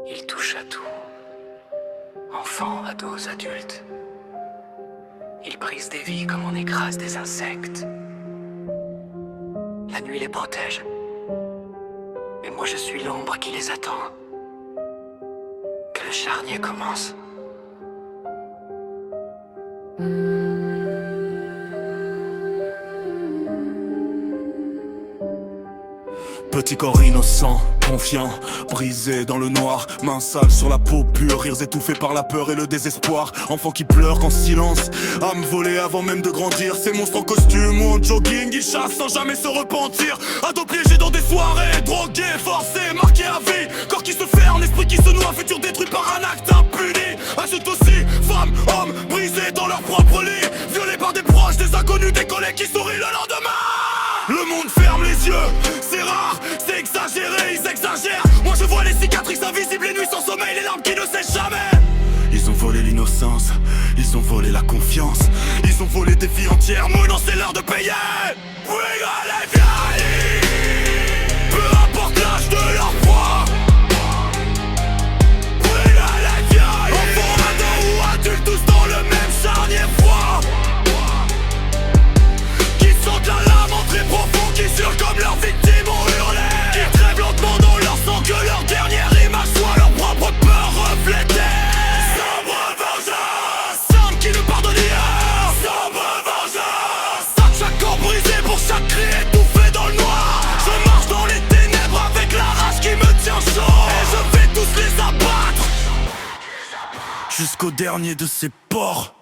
Il touche à tout. Enfants, ados, adultes. Il brise des vies comme on écrase des insectes. La nuit les protège. Et moi je suis l'ombre qui les attend. Que le charnier commence. Petit corps innocent, confiant, brisé dans le noir, main sale sur la peau pure, rires étouffés par la peur et le désespoir. Enfant qui pleure en silence, âme volée avant même de grandir. Ces monstres en costume ou en jogging, ils chassent sans jamais se repentir. Ados piégés dans des soirées, drogués, forcés, marqués à vie. Corps qui se ferme, esprit qui se noie, futur détruit par un acte impuni. Adultes aussi, femmes, hommes, brisés dans leur propre lit, violés par des proches, des inconnus, des collègues qui sourient le lendemain. Le monde ferme les yeux, c'est rare, c'est exagéré, ils exagèrent. Moi je vois les cicatrices invisibles, les nuits sans sommeil, les larmes qui ne cessent jamais. Ils ont volé l'innocence, ils ont volé la confiance, ils ont volé des vies entières. Maintenant c'est l'heure de payer. Oui, allez, viens, peu importe l'âge de leur foi. Oui, allez, viens, enfants, ados ou adultes, tous dans le même charnier froid. La lame en très profond, qui hurlent comme leurs victimes ont hurlé, qui crèvent lentement dans leur sang, que leur dernière image soit leur propre peur reflétée. Sombre vengeance, âme qui ne pardonne hier. Sombre vengeance, chaque corps brisé pour chaque cri étouffé dans le noir. Je marche dans les ténèbres avec la rage qui me tient chaud, et je vais tous les abattre jusqu'au dernier de ces porcs.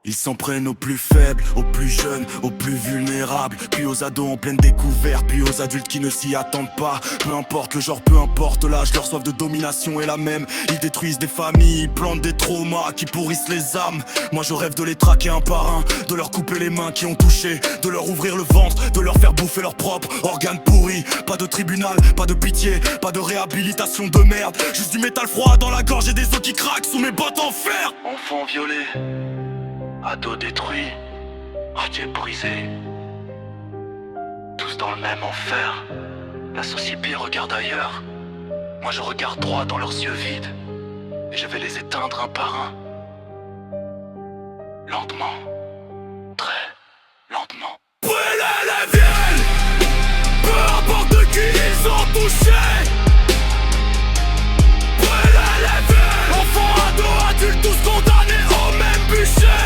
Ils s'en prennent aux plus faibles, aux plus jeunes, aux plus vulnérables, puis aux ados en pleine découverte, puis aux adultes qui ne s'y attendent pas. Peu importe le genre, peu importe l'âge, leur soif de domination est la même. Ils détruisent des familles, ils plantent des traumas qui pourrissent les âmes. Moi je rêve de les traquer un par un, de leur couper les mains qui ont touché, de leur ouvrir le ventre, de leur faire bouffer leurs propres organes pourris. Pas de tribunal, pas de pitié, pas de réhabilitation de merde, juste du métal froid dans la gorge et des os qui craquent sous mes bottes en fer. Enfants violés, ados détruits, entiers brisés, tous dans le même enfer. La société regarde ailleurs, moi je regarde droit dans leurs yeux vides, et je vais les éteindre un par un. Lentement, très lentement. Brûlez les viennent, peu importe qui ils ont touché. Brûlez les viennent, enfants, ados, adultes, tous condamnés au même bûcher.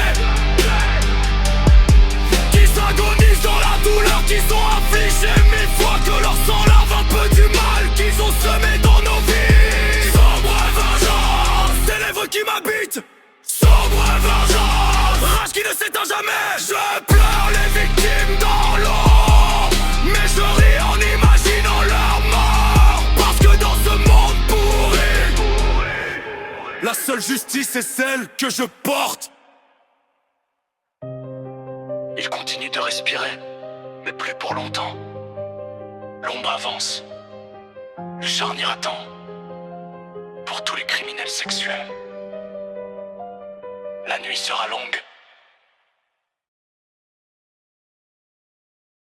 Agonisent dans la douleur qu'ils ont affligée mille fois, que leur sang lave un peu du mal qu'ils ont semé dans nos vies. Sombre vengeance, c'est les voix qui m'habitent. Sombre vengeance, rage qui ne s'éteint jamais. Je pleure les victimes dans l'eau, mais je ris en imaginant leur mort, parce que dans ce monde pourri, la seule justice est celle que je porte. Il continue de respirer, mais plus pour longtemps. L'ombre avance. Le charnier attend. Pour tous les criminels sexuels. La nuit sera longue.